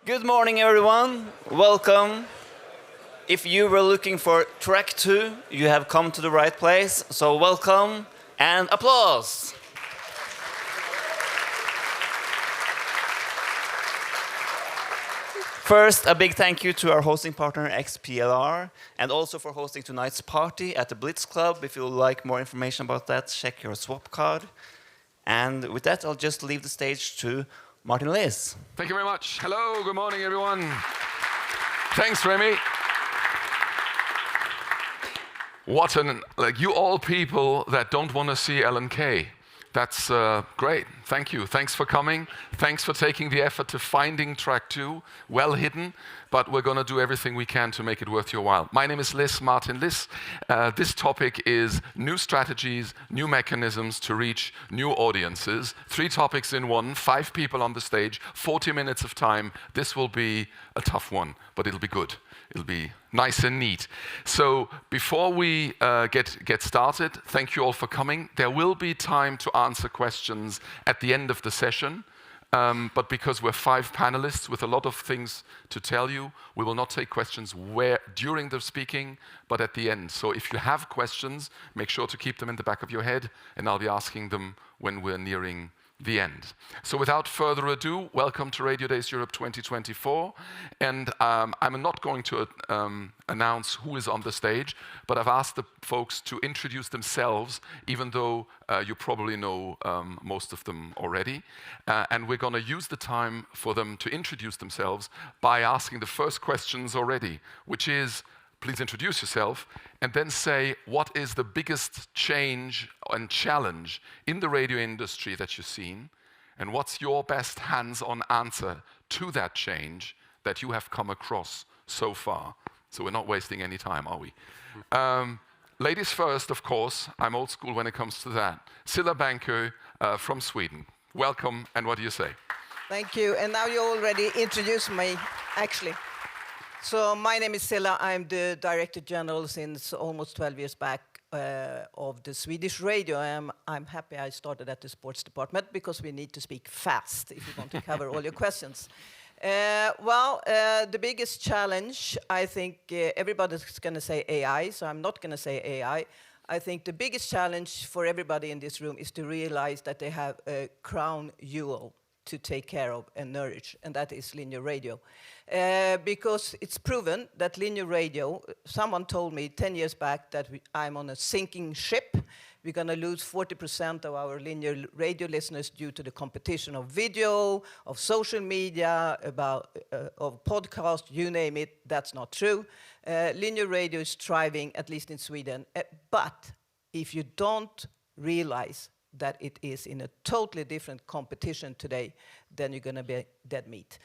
Good morning, everyone. Welcome. If you were looking for track 2, you have come to the right place. So welcome and applause. First, a big thank you to our hosting partner XPLR and also for hosting tonight's party at the Blitz Club. If you would like more information about that, check your swap card. And with that, I'll just leave the stage to Martin Liss. Thank you very much. Hello, good morning, everyone. Thanks, Remy. You all people that don't want to see LNK. That's great. Thank you. Thanks for coming. Thanks for taking the effort to finding track 2. Well hidden, but we're going to do everything we can to make it worth your while. My name is Liss, Martin Liss. This topic is new strategies, new mechanisms to reach new audiences. 3 topics in one, 5 people on the stage, 40 minutes of time. This will be a tough one, but it'll be good. It'll be nice and neat. So before we get started, thank you all for coming. There will be time to answer questions at the end of the session, but because we're 5 panelists with a lot of things to tell you, we will not take questions during the speaking, but at the end. So if you have questions, make sure to keep them in the back of your head, and I'll be asking them when we're nearing the end. So without further ado, welcome to Radiodays Europe 2024. And I'm not going to announce who is on the stage, but I've asked the folks to introduce themselves, even though you probably know most of them already. And we're going to use the time for them to introduce themselves by asking the first questions already, which is, please introduce yourself, and then say what is the biggest change and challenge in the radio industry that you've seen, and what's your best hands-on answer to that change that you have come across so far. So we're not wasting any time, are we? Ladies first, of course. I'm old school when it comes to that. Cilla Benkö from Sweden. Welcome, and what do you say? Thank you, and now you already introduced me, actually. So my name is Cilla. I'm the Director General since almost 12 years back of the Swedish radio. I'm happy I started at the sports department because we need to speak fast if you want to cover all your questions. The biggest challenge, I think everybody's going to say AI, so I'm not going to say AI. I think the biggest challenge for everybody in this room is to realize that they have a crown jewel to take care of and nourish, and that is linear radio. Because it's proven that linear radio, someone told me 10 years back that I'm on a sinking ship. We're going to lose 40% of our linear radio listeners due to the competition of video, of social media, of podcast, you name it. That's not true. Linear radio is thriving, at least in Sweden. But if you don't realize that it is in a totally different competition today, then you're going to be dead meat.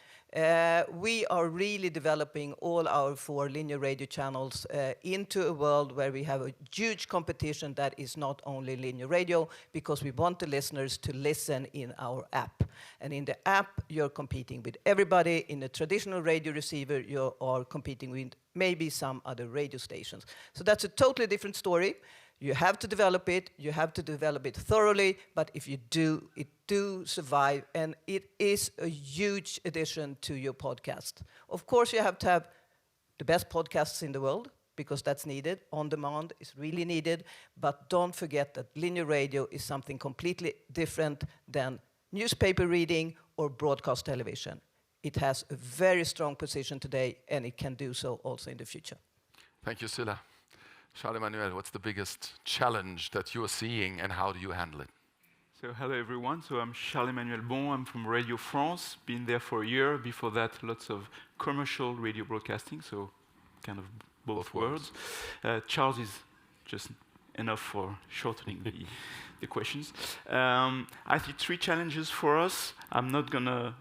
We are really developing all our 4 linear radio channels into a world where we have a huge competition that is not only linear radio, because we want the listeners to listen in our app. And in the app, you're competing with everybody. In a traditional radio receiver, you are competing with maybe some other radio stations. So that's a totally different story. You have to develop it. You have to develop it thoroughly. But if you do, it do survive. And it is a huge addition to your podcast. Of course, you have to have the best podcasts in the world, because that's needed. On demand is really needed. But don't forget that linear radio is something completely different than newspaper reading or broadcast television. It has a very strong position today, and it can do so also in the future. Thank you, Cilla. Emmanuel, what's the biggest challenge that you're seeing, and how do you handle it? So hello everyone, so I'm Emmanuel Bon, I'm from Radio France, been there for a year. Before that, lots of commercial radio broadcasting, so kind of both worlds. Charles is just enough for shortening the questions. I think 3 challenges for us. I'm not gonna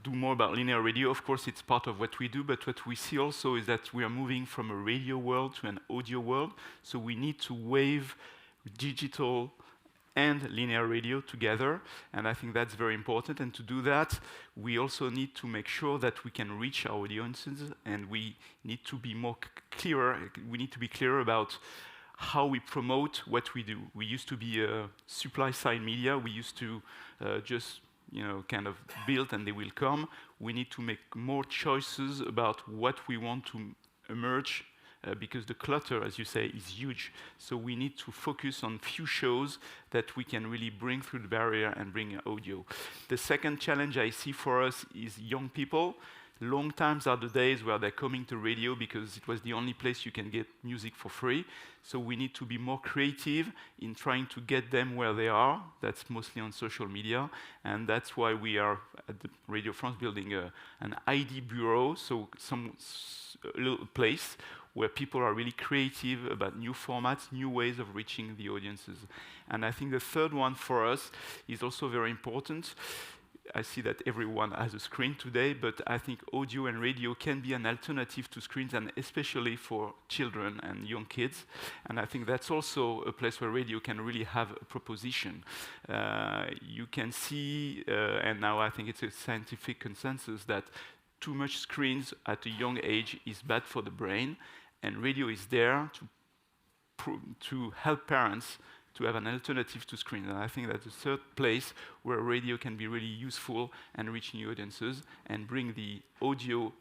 do more about linear radio. Of course, it's part of what we do, but what we see also is that we are moving from a radio world to an audio world. So we need to wave digital and linear radio together, and I think that's very important. And to do that, we also need to make sure that we can reach our audiences, and we need to be more clearer. We need to be clear about how we promote what we do. We used to be a supply-side media. We used to just kind of built and they will come. We need to make more choices about what we want to emerge because the clutter, as you say, is huge. So we need to focus on few shows that we can really bring through the barrier and bring audio. The second challenge I see for us is young people. Long times are the days where they're coming to radio because it was the only place you can get music for free. So we need to be more creative in trying to get them where they are. That's mostly on social media. And that's why we are at the Radio France building an ID bureau, so a little place where people are really creative about new formats, new ways of reaching the audiences. And I think the third one for us is also very important. I see that everyone has a screen today, but I think audio and radio can be an alternative to screens, and especially for children and young kids. And I think that's also a place where radio can really have a proposition. You can see, and now I think it's a scientific consensus, that too much screens at a young age is bad for the brain, and radio is there to help parents to have an alternative to screens. And I think that's the third place where radio can be really useful and reach new audiences and bring the audio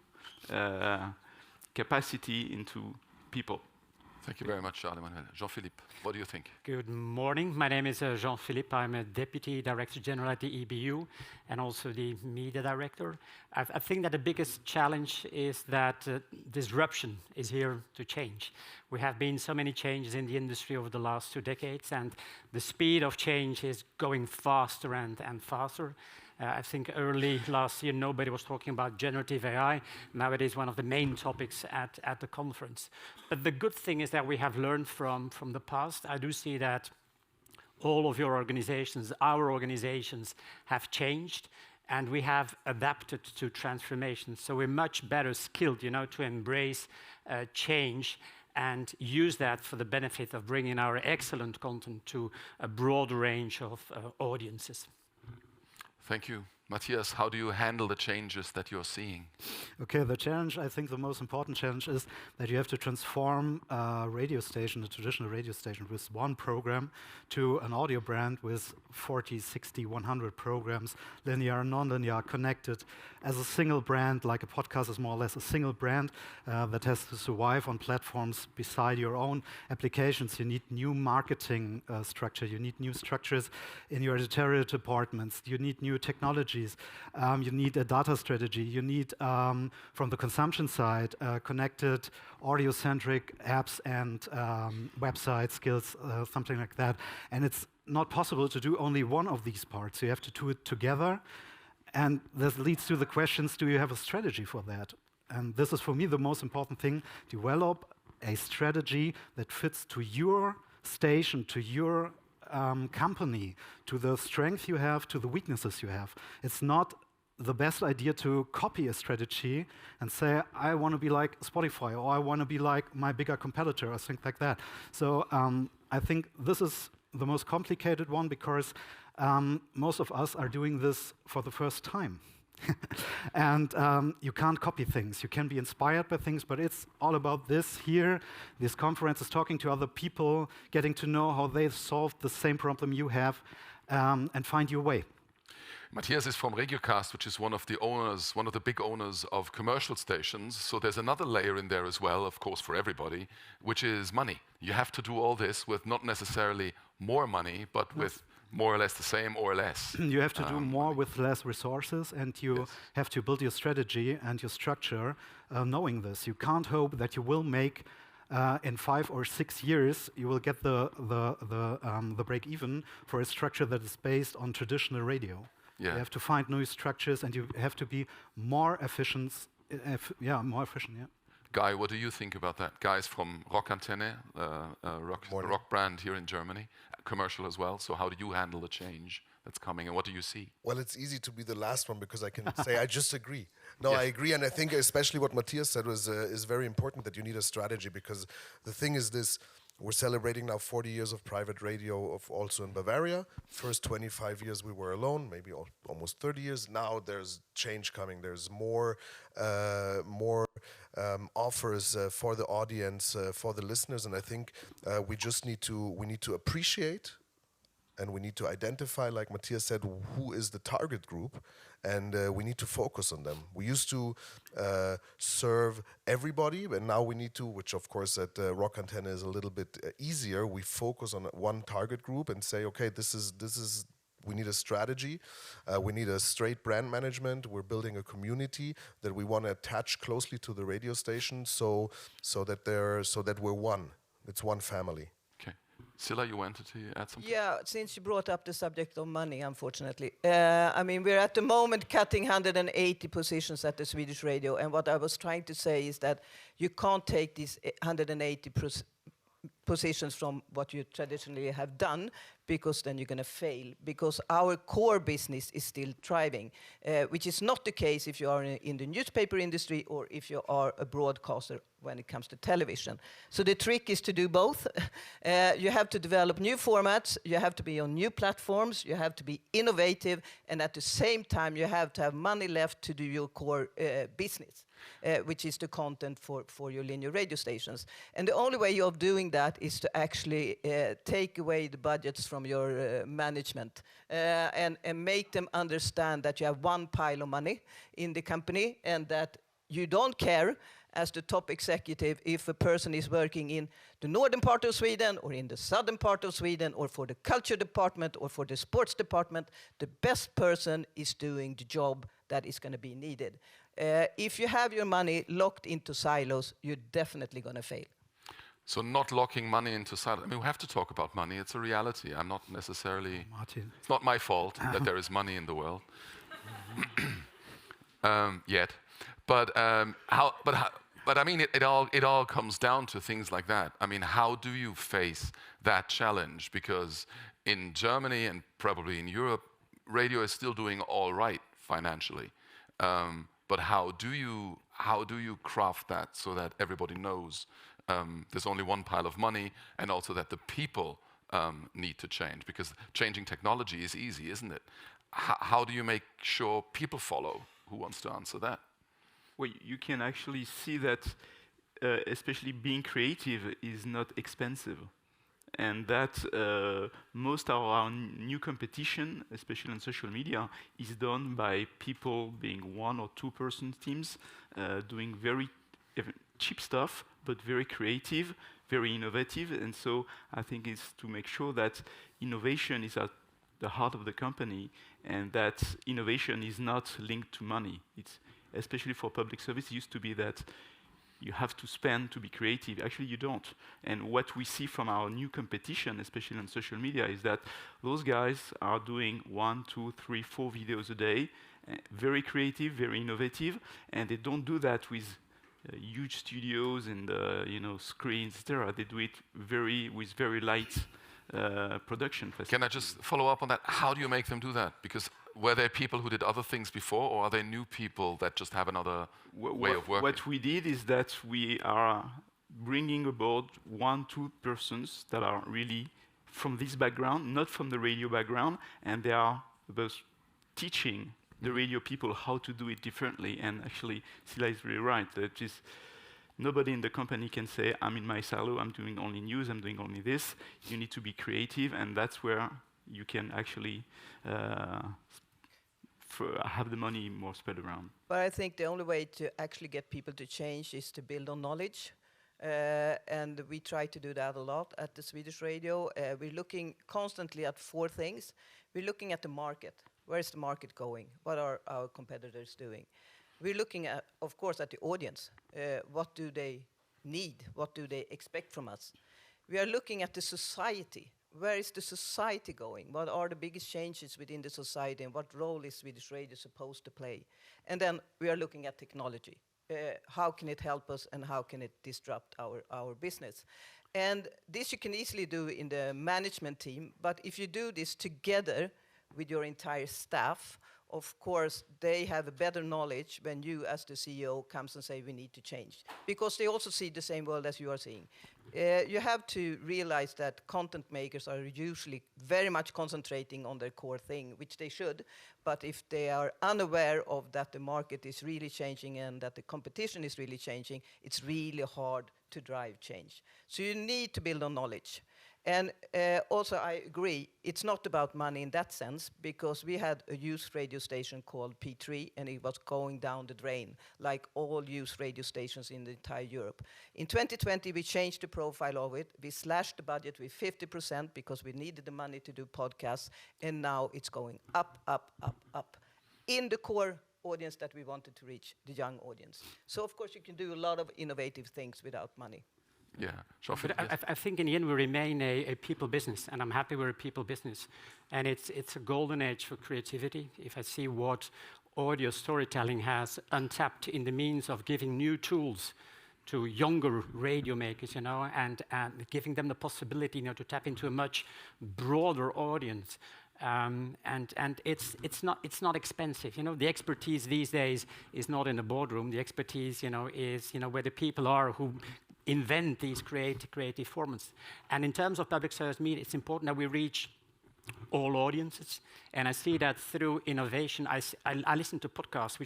capacity into people. Thank you very much, Emmanuel. Jean-Philippe, what do you think? Good morning. My name is Jean-Philippe. I'm a Deputy Director General at the EBU and also the Media Director. I think that the biggest challenge is that disruption is here to change. We have been so many changes in the industry over the last 2 decades, and the speed of change is going faster and faster. I think early last year, nobody was talking about generative AI. Now it is one of the main topics at the conference. But the good thing is that we have learned from the past. I do see that all of your organizations, our organizations, have changed, and we have adapted to transformation. So we're much better skilled, to embrace change and use that for the benefit of bringing our excellent content to a broad range of audiences. Thank you. Matthias, how do you handle the changes that you're seeing? Okay, the challenge, I think the most important challenge is that you have to transform a radio station, a traditional radio station, with one program to an audio brand with 40, 60, 100 programs, linear, non-linear, connected, as a single brand. Like a podcast is more or less a single brand that has to survive on platforms beside your own applications. You need new marketing structure, you need new structures in your editorial departments, you need new technology. You need a data strategy. You need, from the consumption side, connected audio-centric apps and website skills, something like that. And it's not possible to do only one of these parts. You have to do it together. And this leads to the questions, do you have a strategy for that? And this is, for me, the most important thing. Develop a strategy that fits to your station, to your company, to the strength you have, to the weaknesses you have. It's not the best idea to copy a strategy and say, I want to be like Spotify, or I want to be like my bigger competitor, or things like that. So I think this is the most complicated one, because most of us are doing this for the first time. And you can't copy things. You can be inspired by things, but it's all about this here. This conference is talking to other people, getting to know how they've solved the same problem you have, and find your way. Matthias is from REGIOCAST, which is one of the big owners of commercial stations. So there's another layer in there as well, of course, for everybody, which is money. You have to do all this with not necessarily more money, but with more or less the same or less. You have to do more with less resources, and you have to build your strategy and your structure knowing this. You can't hope that you will make in 5 or 6 years, you will get the break even for a structure that is based on traditional radio. Yeah. You have to find new structures, and you have to be more efficient. More efficient. Yeah. Guy, what do you think about that? Guy's from ANTENNE, rock brand here in Germany, commercial as well. So how do you handle the change that's coming, and what do you see? Well, it's easy to be the last one because I can say I just agree. No, Yes. I agree, and I think especially what Matthias said is very important, that you need a strategy, because the thing is this. We're celebrating now 40 years of private radio, also in Bavaria. First 25 years we were alone, maybe almost 30 years. Now there's change coming. There's more offers for the audience, for the listeners, and I think we need to appreciate and we need to identify, like Matthias said, who is the target group, and we need to focus on them. We used to serve everybody, but now we need to, which of course at Rock Antenne is a little bit easier, we focus on one target group and say, okay, this is we need a strategy, we need a straight brand management, we're building a community that we want to attach closely to the radio station so that we're one. It's one family. Okay. Cilla, you wanted to add something? Yeah, since you brought up the subject of money, unfortunately. I mean, we're at the moment cutting 180 positions at the Swedish radio, and what I was trying to say is that you can't take these 180 positions from what you traditionally have done, because then you're going to fail, because our core business is still thriving, which is not the case if you are in the newspaper industry or if you are a broadcaster when it comes to television. So the trick is to do both. You have to develop new formats, you have to be on new platforms, you have to be innovative, and at the same time you have to have money left to do your core business, which is the content for your linear radio stations. And the only way of doing that is to actually take away the budgets from your management and make them understand that you have one pile of money in the company, and that you don't care as the top executive if a person is working in the northern part of Sweden or in the southern part of Sweden or for the culture department or for the sports department. The best person is doing the job that is going to be needed. If you have your money locked into silos, you're definitely going to fail. So not locking money into silos. I mean, we have to talk about money. It's a reality. I'm not necessarily... Martin. It's not my fault that there is money in the world. Yet. But I mean, it all comes down to things like that. I mean, how do you face that challenge? Because in Germany and probably in Europe, radio is still doing all right financially. But how do you craft that so that everybody knows there's only one pile of money, and also that the people need to change? Because changing technology is easy, isn't it? How do you make sure people follow? Who wants to answer that? Well, you can actually see that especially being creative is not expensive. And that most of our new competition, especially on social media, is done by people being 1 or 2 person teams, doing very cheap stuff, but very creative, very innovative. And so I think it's to make sure that innovation is at the heart of the company, and that innovation is not linked to money. It's especially for public service, it used to be that you have to spend to be creative. Actually, you don't. And what we see from our new competition, especially on social media, is that those guys are doing 1, 2, 3, 4 videos a day, very creative, very innovative, and they don't do that with huge studios and screens, etc. They do it with very light production. Can I just follow up on that? How do you make them do that? Because were there people who did other things before, or are they new people that just have another way of working? What we did is that we are bringing aboard 1, 2 persons that are really from this background, not from the radio background, and they are both teaching the radio people how to do it differently. And actually, Cilla is really right. That is, nobody in the company can say, I'm in my silo, I'm doing only news, I'm doing only this. You need to be creative, and that's where you can actually have the money more spread around. But I think the only way to actually get people to change is to build on knowledge. And we try to do that a lot at the Swedish radio. We're looking constantly at 4 things. We're looking at the market. Where is the market going? What are our competitors doing? We're looking at, of course, at the audience. What do they need? What do they expect from us? We are looking at the society. Where is the society going? What are the biggest changes within the society, and what role is Swedish radio supposed to play? And then we are looking at technology. How can it help us, and how can it disrupt our business? And this you can easily do in the management team, but if you do this together with your entire staff, of course, they have a better knowledge when you, as the CEO, comes and say, we need to change. Because they also see the same world as you are seeing. You have to realize that content makers are usually very much concentrating on their core thing, which they should. But if they are unaware of that the market is really changing and that the competition is really changing, it's really hard to drive change. So you need to build on knowledge. And also, I agree, it's not about money in that sense, because we had a youth radio station called P3, and it was going down the drain, like all youth radio stations in the entire Europe. In 2020, we changed the profile of it. We slashed the budget with 50% because we needed the money to do podcasts, and now it's going up, up, up, up, in the core audience that we wanted to reach, the young audience. So, of course, you can do a lot of innovative things without money. Yeah, But I think in the end we remain a people business, and I'm happy we're a people business. And it's a golden age for creativity. If I see what audio storytelling has untapped in the means of giving new tools to younger radio makers, and giving them the possibility, to tap into a much broader audience. And it's not expensive. The expertise these days is not in the boardroom. The expertise, is where the people are who invent these creative formats. And in terms of public service media, it's important that we reach all audiences. And I see that through innovation. I listen to podcasts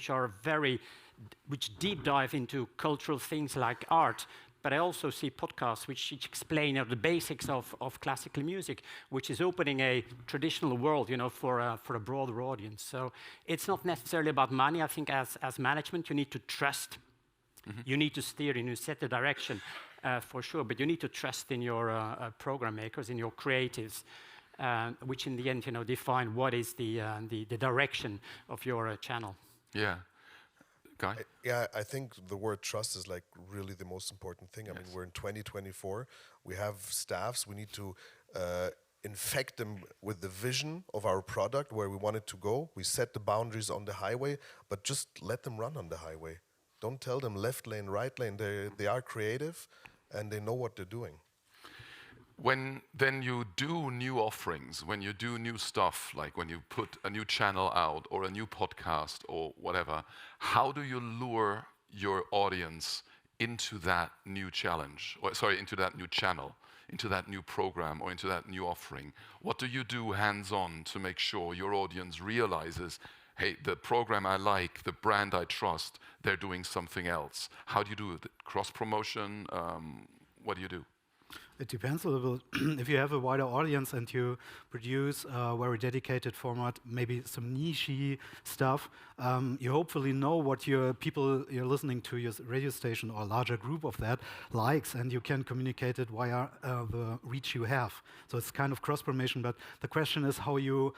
which deep dive into cultural things like art. But I also see podcasts which explain the basics of classical music, which is opening a traditional world, for a broader audience. So it's not necessarily about money. I think as management, you need to trust. Mm-hmm. You need to steer and you set the direction, for sure. But you need to trust in your program makers, in your creatives, which in the end, define what is the direction of your channel. Yeah. Guy? I think the word trust is like really the most important thing. I mean, we're in 2024. We have staffs. We need to infect them with the vision of our product, where we want it to go. We set the boundaries on the highway, but just let them run on the highway. Don't tell them left lane, right lane. They are creative, and they know what they're doing. When then you do new offerings, when you do new stuff, like when you put a new channel out or a new podcast or whatever, how do you lure your audience into that new challenge, into that new channel, into that new program or into that new offering? What do you do hands-on to make sure your audience realizes, hey, the program I like, the brand I trust, they're doing something else? How do you do it? Cross-promotion? What do you do? It depends a little bit. If you have a wider audience and you produce a very dedicated format, maybe some niche stuff, you hopefully know what your people you're listening to, your radio station or a larger group of that likes, and you can communicate it via the reach you have. So it's kind of cross-promotion, but the question is how you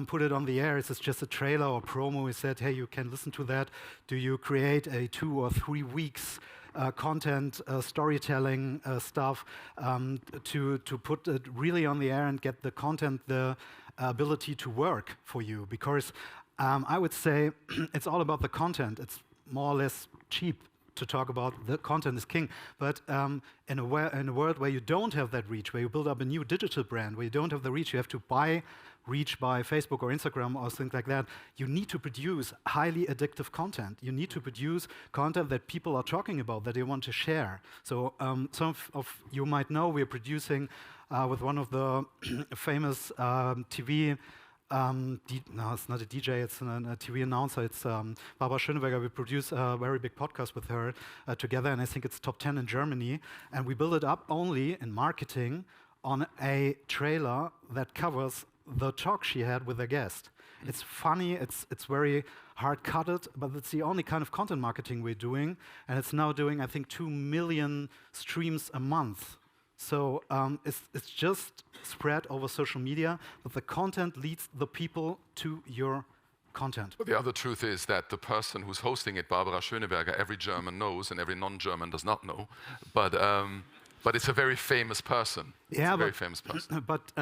put it on the air. Is it just a trailer or promo? You said, hey, you can listen to that. Do you create a 2 or 3 weeks content, storytelling stuff to put it really on the air and get the content, the ability to work for you? Because I would say it's all about the content. It's more or less cheap to talk about the content is king. But in a world where you don't have that reach, where you build up a new digital brand, where you don't have the reach, you have to buy reach by Facebook or Instagram or things like that, you need to produce highly addictive content. You need to produce content that people are talking about, that they want to share. So some of you might know we're producing with one of the famous TV no, it's not a DJ, it's a TV announcer. It's Barbara Schöneberger. We produce a very big podcast with her together, and I think it's top 10 in Germany. And we build it up only in marketing on a trailer that covers the talk she had with a guest. It's funny, it's very hard-cutted, but it's the only kind of content marketing we're doing, and it's now doing, I think, 2 million streams a month. So it's just spread over social media, but the content leads the people to your content. But the other truth is that the person who's hosting it, Barbara Schöneberger, every German knows and every non-German does not know, but it's a very famous person. Yeah, very famous person. But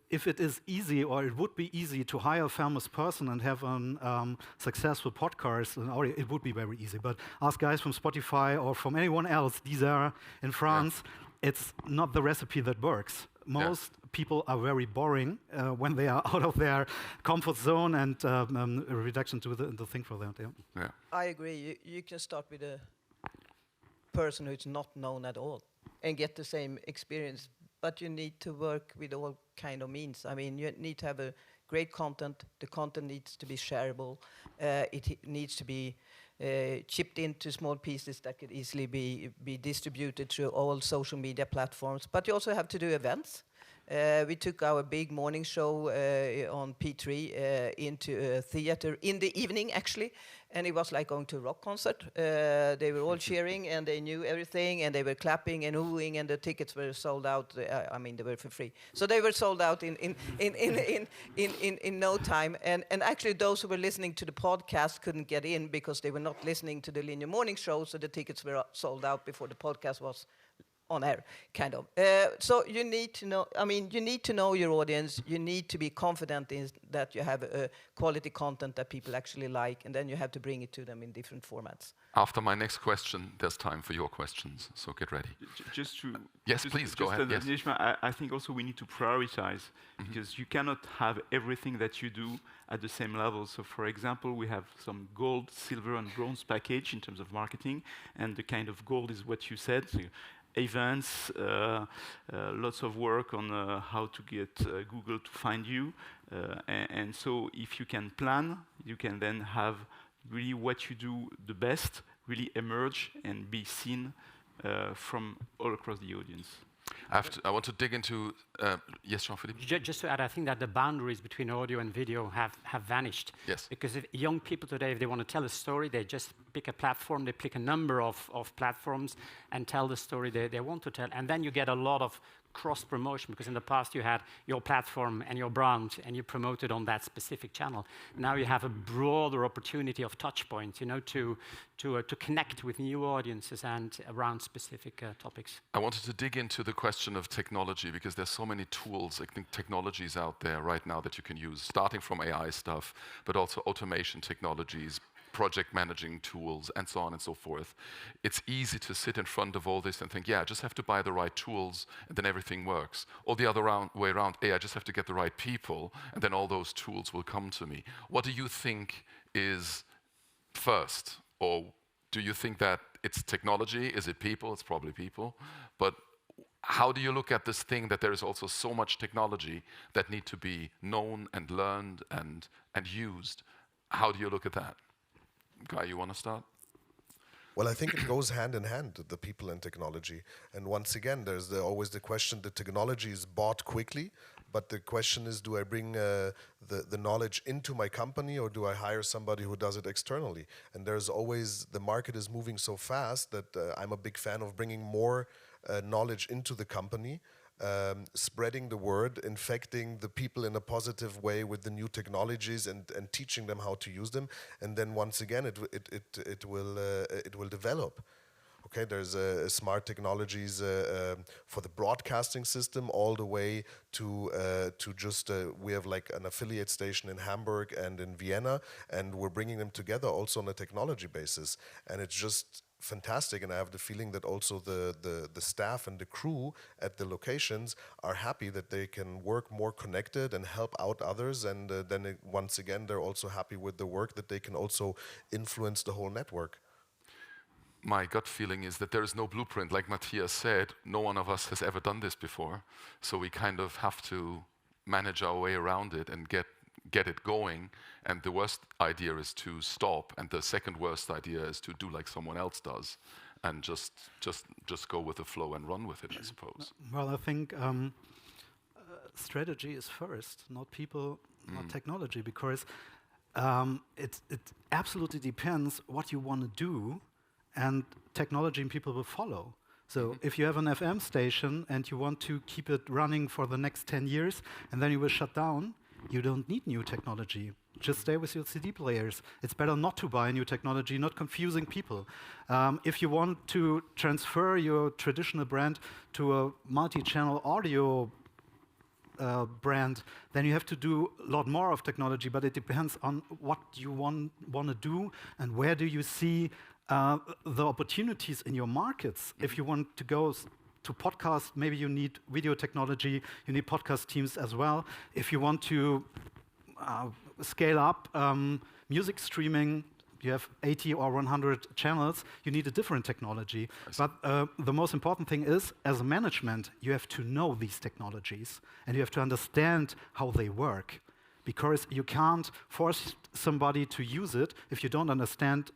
if it is easy, or it would be easy to hire a famous person and have a successful podcast, and audio, it would be very easy. But ask guys from Spotify or from anyone else, these are in France, it's not the recipe that works. Most people are very boring when they are out of their comfort zone, and a reduction to the thing for that. Yeah. I agree. You can start with a person who's not known at all and get the same experience. But you need to work with all kind of means. I mean, you need to have a great content. The content needs to be shareable. It needs to be chipped into small pieces that could easily be distributed through all social media platforms. But you also have to do events. We took our big morning show on P3 into a theater in the evening, actually, and it was like going to a rock concert. They were all cheering, and they knew everything, and they were clapping and hooing, and the tickets were sold out. I mean, they were for free, so they were sold out in no time. And actually, those who were listening to the podcast couldn't get in because they were not listening to the linear morning show, so the tickets were sold out before the podcast was on air, kind of. So you need to know, I mean, you need to know your audience. You need to be confident in that you have quality content that people actually like, and then you have to bring it to them in different formats. After my next question, there's time for your questions, so get ready. Just to Yes, please, go ahead. Yes. I think also we need to prioritize, because you cannot have everything that you do at the same level. So for example, we have some gold, silver, and bronze package in terms of marketing, and the kind of gold is what you said. So events, lots of work on how to get Google to find you. And so if you can plan, you can then have really what you do the best really emerge and be seen from all across the audience. I want to dig into, yes, Jean-Philippe? Just to add, I think that the boundaries between audio and video have vanished. Yes. Because if young people today, if they want to tell a story, they just pick a platform, they pick a number of platforms and tell the story they want to tell. And then you get a lot of cross-promotion, because in the past you had your platform and your brand and you promoted on that specific channel. Now you have a broader opportunity of touch points, you know, to connect with new audiences and around specific topics. I wanted to dig into the question of technology, because there's so many tools, I think, technologies out there right now that you can use, starting from AI stuff, but also automation technologies, project managing tools, and so on and so forth. It's easy to sit in front of all this and think, yeah, I just have to buy the right tools, and then everything works. Or the other way around, hey, I just have to get the right people, and then all those tools will come to me. What do you think is first? Or do you think that it's technology? Is it people? It's probably people. But how do you look at this thing that there is also so much technology that need to be known and learned and used? How do you look at that? Guy, you want to start? Well, I think it goes hand in hand, the people and technology. And once again, there's always the question, the technology is bought quickly, but the question is, do I bring the knowledge into my company, or do I hire somebody who does it externally? And there's always, the market is moving so fast that I'm a big fan of bringing more knowledge into the company, spreading the word, infecting the people in a positive way with the new technologies, and teaching them how to use them. And then once again, it will develop. Okay, there's smart technologies for the broadcasting system, all the way to just we have like an affiliate station in Hamburg and in Vienna, and we're bringing them together also on a technology basis, and it's just fantastic. And I have the feeling that also the staff and the crew at the locations are happy that they can work more connected and help out others, and then once again they're also happy with the work that they can also influence the whole network. My gut feeling is that there is no blueprint. Like Matthias said, no one of us has ever done this before, so we kind of have to manage our way around it and get it going. And the worst idea is to stop, and the second worst idea is to do like someone else does and just go with the flow and run with it, I suppose. Well, I think strategy is first, not people, not technology, because it absolutely depends what you want to do, and technology and people will follow. So if you have an FM station and you want to keep it running for the next 10 years, and then you will shut down, you don't need new technology. Just stay with your CD players. It's better not to buy new technology, not confusing people. If you want to transfer your traditional brand to a multi-channel audio brand, then you have to do a lot more of technology, but it depends on what you want to do and where do you see the opportunities in your markets. If you want to go to podcast, maybe you need video technology, you need podcast teams as well. If you want to scale up music streaming, you have 80 or 100 channels, you need a different technology. But the most important thing is, as a management, you have to know these technologies and you have to understand how they work, because you can't force somebody to use it if you don't understand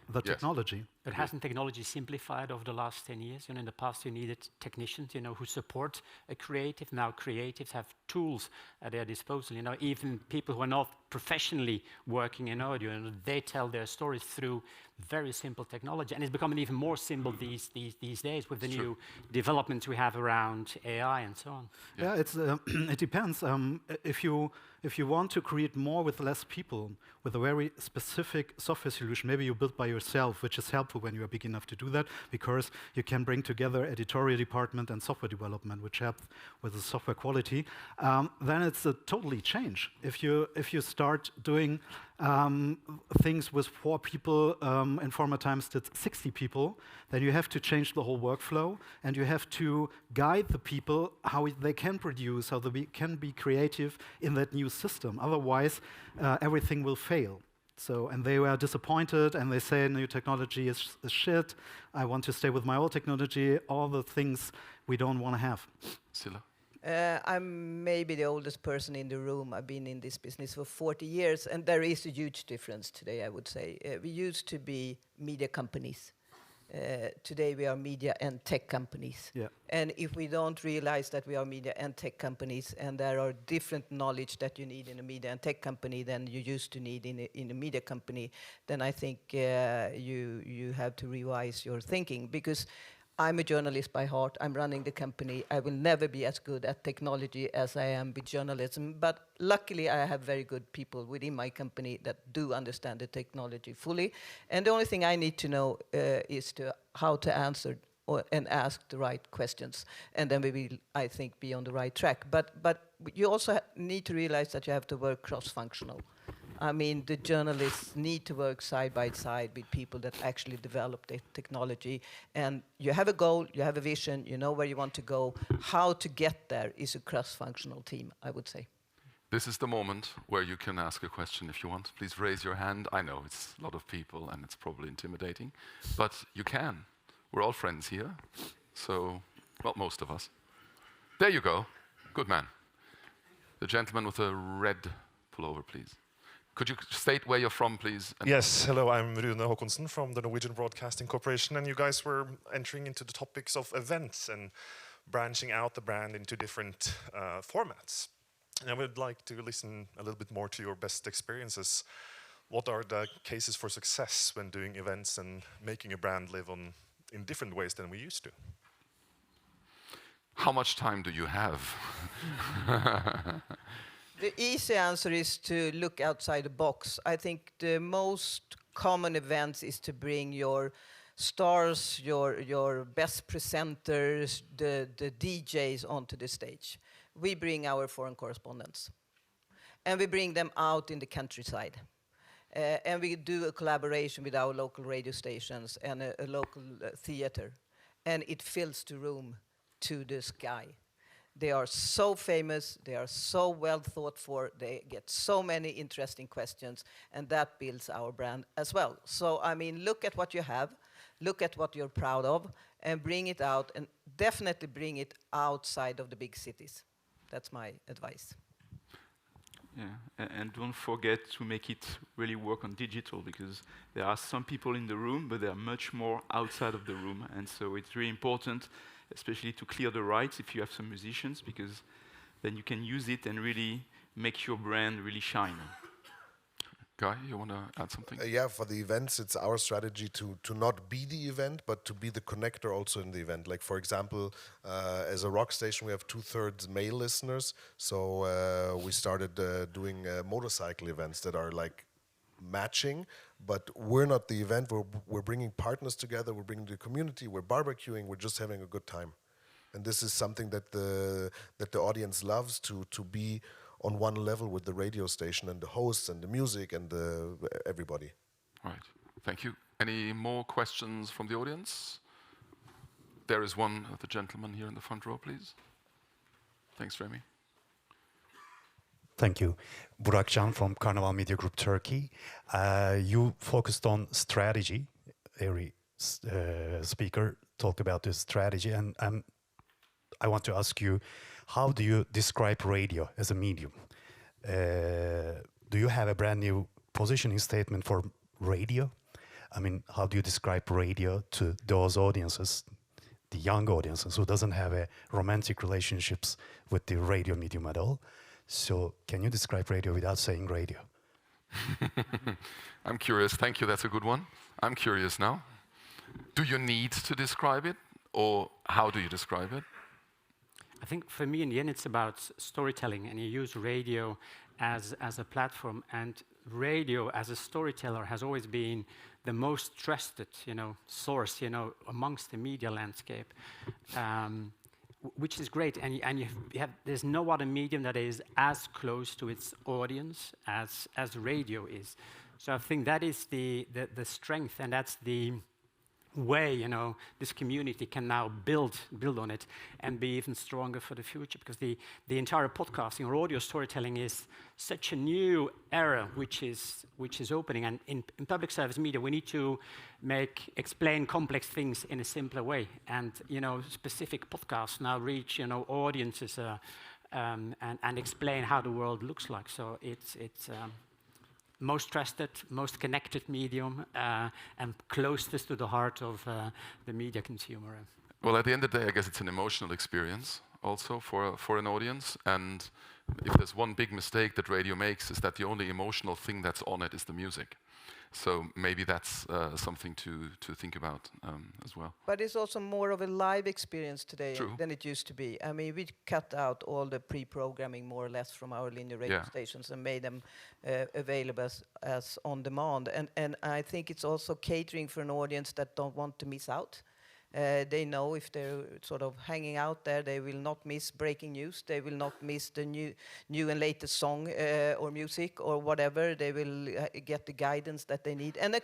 the technology. But hasn't technology simplified over the last 10 years? In the past, you needed technicians, who support a creative. Now creatives have tools at their disposal. Even people who are not professionally working in audio, they tell their stories through very simple technology. And it's becoming even more simple these days with the new developments we have around AI and so on. Yeah, it depends. If you want to create more with less people, with a very specific software solution, maybe you build by yourself, which is helpful when you are big enough to do that, because you can bring together editorial department and software development, which helps with the software quality. Then it's a totally change. If you start doing things with 4 people, in former times did 60 people, then you have to change the whole workflow, and you have to guide the people how they can produce, how they can be creative in that new system. Otherwise, everything will fail. So, and they were disappointed, and they say new technology is shit. I want to stay with my old technology. All the things we don't want to have. Cilla? I'm maybe the oldest person in the room. I've been in this business for 40 years, and there is a huge difference today, I would say. We used to be media companies. Today we are media and tech companies. Yeah. And if we don't realize that we are media and tech companies, and there are different knowledge that you need in a media and tech company than you used to need in a media company, then I think you have to revise your thinking, because I'm a journalist by heart. I'm running the company. I will never be as good at technology as I am with journalism. But luckily, I have very good people within my company that do understand the technology fully. And the only thing I need to know is how to answer and ask the right questions. And then we will, I think, be on the right track. But you also need to realize that you have to work cross-functional. I mean, the journalists need to work side by side with people that actually develop the technology. And you have a goal, you have a vision, you know where you want to go. How to get there is a cross-functional team, I would say. This is the moment where you can ask a question if you want. Please raise your hand. I know it's a lot of people and it's probably intimidating, but you can. We're all friends here, so, well, most of us. There you go. Good man. The gentleman with the red pullover, please. Could you state where you're from, please? Yes, hello, I'm Rune Håkonsen from the Norwegian Broadcasting Corporation, and you guys were entering into the topics of events and branching out the brand into different formats. And I would like to listen a little bit more to your best experiences. What are the cases for success when doing events and making a brand live on in different ways than we used to? How much time do you have? The easy answer is to look outside the box. I think the most common events is to bring your stars, your best presenters, the DJs onto the stage. We bring our foreign correspondents. And we bring them out in the countryside. And we do a collaboration with our local radio stations and a local theater. And it fills the room to the sky. They are so famous, they are so well thought for, they get so many interesting questions, and that builds our brand as well. So, I mean, look at what you have, look at what you're proud of, and bring it out, and definitely bring it outside of the big cities. That's my advice. Yeah, and don't forget to make it really work on digital, because there are some people in the room, but there are much more outside of the room, and so it's really important, especially to clear the rights if you have some musicians, because then you can use it and really make your brand really shine. Guy, you want to add something? Yeah, for the events, it's our strategy to not be the event, but to be the connector also in the event. Like, for example, as a rock station, we have 2/3 male listeners. So we started doing motorcycle events that are like matching, but we're not the event. We're bringing partners together. We're bringing the community. We're barbecuing. We're just having a good time. And this is something that the audience loves, to be on one level with the radio station and the hosts and the music and everybody. Right. Thank you. Any more questions from the audience? There is one of the gentlemen here in the front row, please. Thanks, Remy. Thank you. Burak Can from Carnival Media Group Turkey. You focused on strategy. Every speaker talked about this strategy, and I want to ask you, how do you describe radio as a medium? Do you have a brand new positioning statement for radio? I mean, how do you describe radio to those audiences, the young audiences who doesn't have a romantic relationships with the radio medium at all? So can you describe radio without saying radio? I'm curious. Thank you. That's a good one. I'm curious now. Do you need to describe it, or how do you describe it? I think for me, in the end, it's about storytelling, and you use radio as a platform. And radio, as a storyteller, has always been the most trusted, source, amongst the media landscape, which is great. And there's no other medium that is as close to its audience as radio is. So I think that is the strength, and that's the way this community can now build on it and be even stronger for the future, because the entire podcasting or audio storytelling is such a new era which is opening. And in public service media, we need to explain complex things in a simpler way, and specific podcasts now reach audiences and explain how the world looks like. So it's most trusted, most connected medium, and closest to the heart of the media consumer. Well, at the end of the day, I guess it's an emotional experience also for an audience. And if there's one big mistake that radio makes, is that the only emotional thing that's on it is the music. So maybe that's something to think about as well. But it's also more of a live experience today True. than it used to be. I mean, we cut out all the pre-programming more or less from our linear radio stations and made them available as on demand. And I think it's also catering for an audience that don't want to miss out. They know if they're sort of hanging out there, they will not miss breaking news. They will not miss the new and latest song or music or whatever. They will get the guidance that they need and a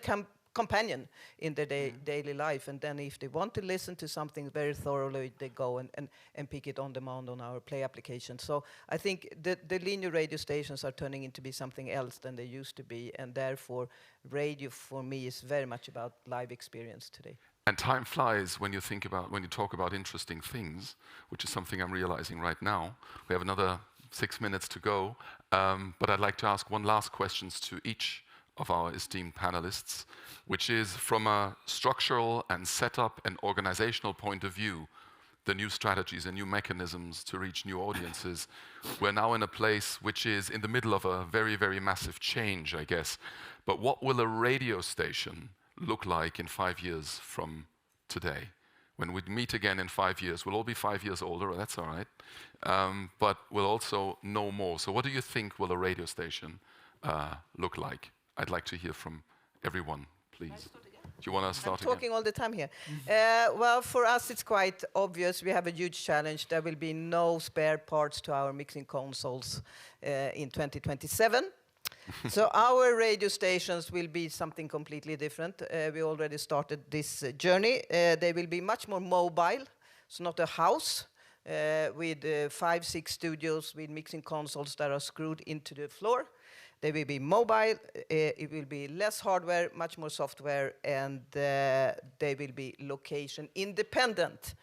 companion in their daily life. And then if they want to listen to something very thoroughly, they go and pick it on demand on our Play application. So I think the linear radio stations are turning into be something else than they used to be. And therefore, radio for me is very much about live experience today. And time flies when you talk about interesting things, which is something I'm realizing right now. We have another 6 minutes to go, but I'd like to ask one last question to each of our esteemed panelists, which is from a structural and setup and organizational point of view, the new strategies and new mechanisms to reach new audiences. We're now in a place which is in the middle of a very, very massive change, I guess. But what will a radio station look like in 5 years from today? When we meet again in 5 years, we'll all be 5 years older, that's all right, but we'll also know more. So what do you think will a radio station look like? I'd like to hear from everyone, please. Do you want to start again? I'm talking all the time here. Well, for us, it's quite obvious. We have a huge challenge. There will be no spare parts to our mixing consoles in 2027. So our radio stations will be something completely different. We already started this journey. They will be much more mobile. It's not a house with 5-6 studios with mixing consoles that are screwed into the floor. They will be mobile. It will be less hardware, much more software, and they will be location independent.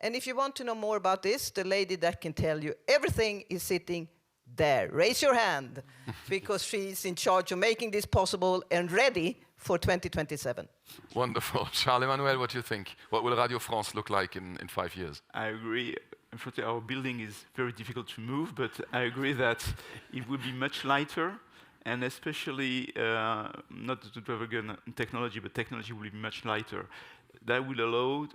And if you want to know more about this, the lady that can tell you everything is sitting there. Raise your hand, because she's in charge of making this possible and ready for 2027. Wonderful. Charles, Emmanuel, what do you think? What will Radio France look like in 5 years? I agree. Unfortunately, our building is very difficult to move, but I agree that it will be much lighter, and especially not to drive again technology, but technology will be much lighter. That will allow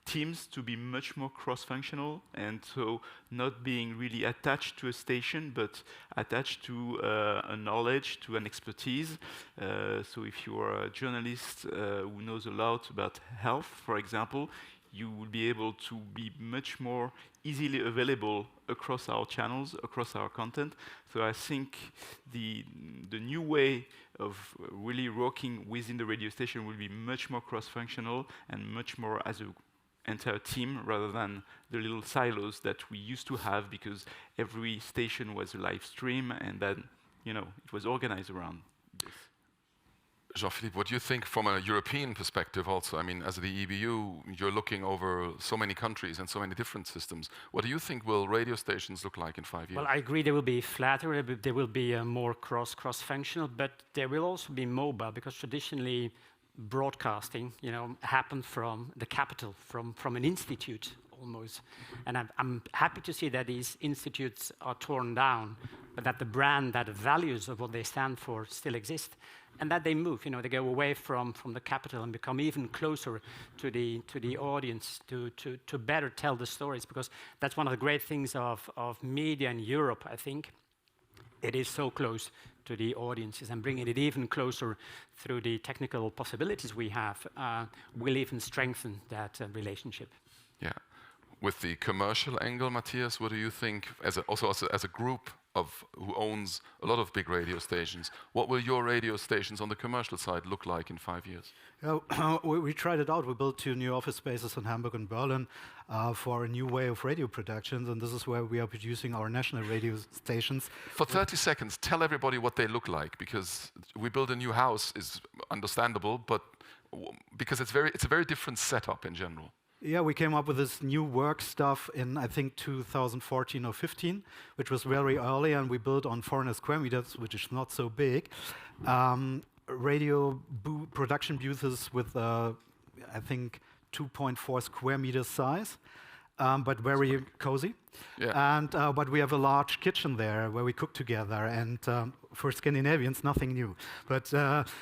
teams to be much more cross-functional, and so not being really attached to a station, but attached to a knowledge, to an expertise. So if you are a journalist who knows a lot about health, for example, you will be able to be much more easily available across our channels, across our content. So I think the new way of really working within the radio station will be much more cross-functional and much more as a entire team rather than the little silos that we used to have, because every station was a live stream and then, it was organized around this. Jean-Philippe, what do you think from a European perspective also? I mean, as the EBU, you're looking over so many countries and so many different systems. What do you think will radio stations look like in 5 years? Well, I agree they will be flatter, they will be more cross-functional, but they will also be mobile, because traditionally broadcasting, happened from the capital, from an institute almost. And I'm happy to see that these institutes are torn down, but that the brand, that the values of what they stand for still exist, and that they move. They go away from the capital and become even closer to the audience to better tell the stories, because that's one of the great things of media in Europe, I think. It is so close to the audiences, and bringing it even closer through the technical possibilities we have will even strengthen that relationship. Yeah. With the commercial angle, Matthias, what do you think, as a group who owns a lot of big radio stations, what will your radio stations on the commercial side look like in 5 years? We tried it out. We built 2 new office spaces in Hamburg and Berlin for a new way of radio productions, and this is where we are producing our national radio stations. For 30 seconds, tell everybody what they look like, because we build a new house is understandable, but because it's a very different setup in general. Yeah, we came up with this new work stuff in, I think, 2014 or 15, which was very early, and we built on 400 square meters, which is not so big. Radio production booths with, I think, 2.4 square meters size, but very cozy. Yeah. And but we have a large kitchen there where we cook together, and for Scandinavians, nothing new. But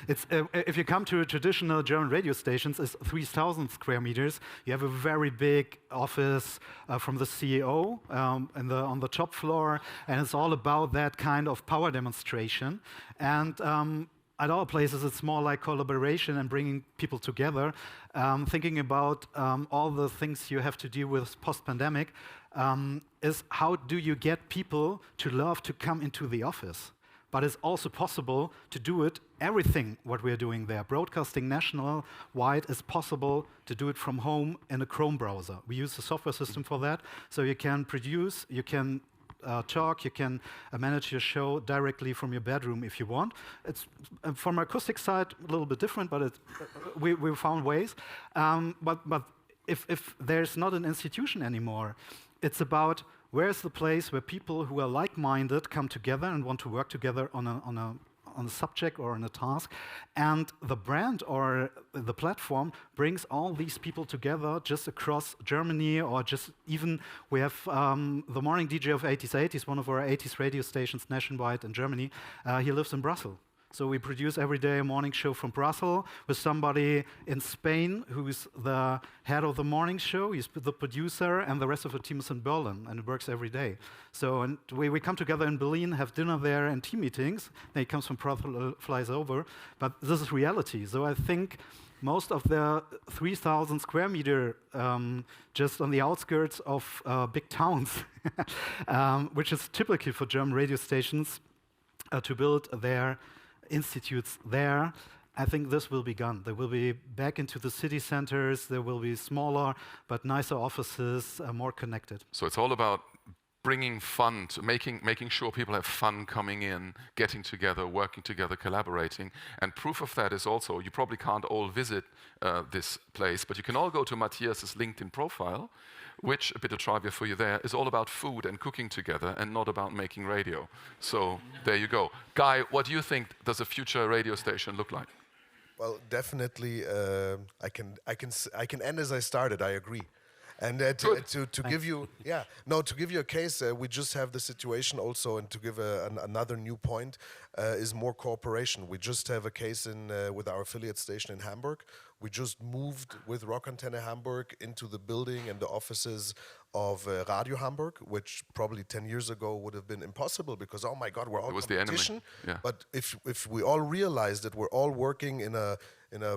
it's if you come to a traditional German radio stations, it's 3,000 square meters. You have a very big office from the CEO on the top floor, and it's all about that kind of power demonstration. And at our places, it's more like collaboration and bringing people together, thinking about all the things you have to deal with post-pandemic, is how do you get people to love to come into the office? But it's also possible to do it, everything what we're doing there. Broadcasting national-wide is possible to do it from home in a Chrome browser. We use a software system for that, so you can produce, you can talk, you can manage your show directly from your bedroom if you want. It's from acoustic side a little bit different, but we found ways. But if there's not an institution anymore, it's about where's the place where people who are like-minded come together and want to work together on a subject or on a task, and the brand or the platform brings all these people together just across Germany, or just even we have the morning DJ of 80s, one of our 80s radio stations nationwide in Germany. He lives in Brussels. So we produce every day a morning show from Brussels with somebody in Spain who's the head of the morning show. He's the producer, and the rest of the team is in Berlin, and it works every day. So and we come together in Berlin, have dinner there and team meetings. Then he comes from Brussels, flies over. But this is reality. So I think most of the 3,000 square meter just on the outskirts of big towns, which is typically for German radio stations to build their institutes there, I think this will be gone. They will be back into the city centers. There will be smaller but nicer offices, more connected. So it's all about bringing fun, to making sure people have fun coming in, getting together, working together, collaborating. And proof of that is also, you probably can't all visit this place, but you can all go to Matthias's LinkedIn profile, which, a bit of trivia for you there, is all about food and cooking together and not about making radio. So there you go. Guy, what do you think does a future radio station look like? Well, definitely, I can end as I started. I agree. And to give you, to give you a case, we just have the situation also, and to give another new point, is more cooperation. We just have a case with our affiliate station in Hamburg. We just moved with Rockantenne Hamburg into the building and the offices of Radio Hamburg, which probably 10 years ago would have been impossible because, oh my God, we're all competition. The enemy. Yeah. But if we all realize that we're all working in a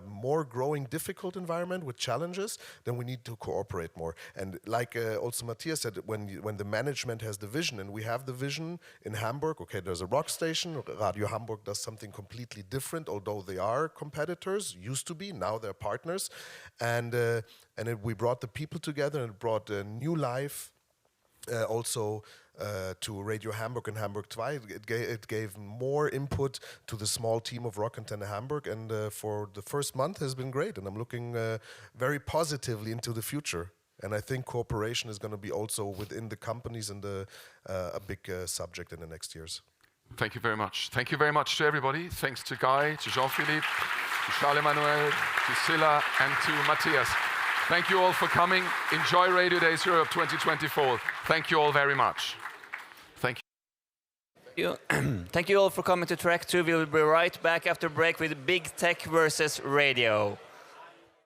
more growing, difficult environment with challenges, then we need to cooperate more. And like also Matthias said, when the management has the vision, and we have the vision in Hamburg, okay, there's a rock station, Radio Hamburg does something completely different, although they are competitors, used to be, now they're partners. And we brought the people together and brought a new life also to Radio Hamburg and Hamburg 2. It gave more input to the small team of Rockantenne Hamburg, and for the first month has been great, and I'm looking very positively into the future. And I think cooperation is going to be also within the companies and a big subject in the next years. Thank you very much. Thank you very much to everybody. Thanks to Guy, to Jean-Philippe, to Charles-Emmanuel, to Cilla, and to Matthias. Thank you all for coming. Enjoy Radio Days Europe 2024. Thank you all very much. Thank you. Thank you all for coming to Track 2. We'll be right back after break with Big Tech versus Radio.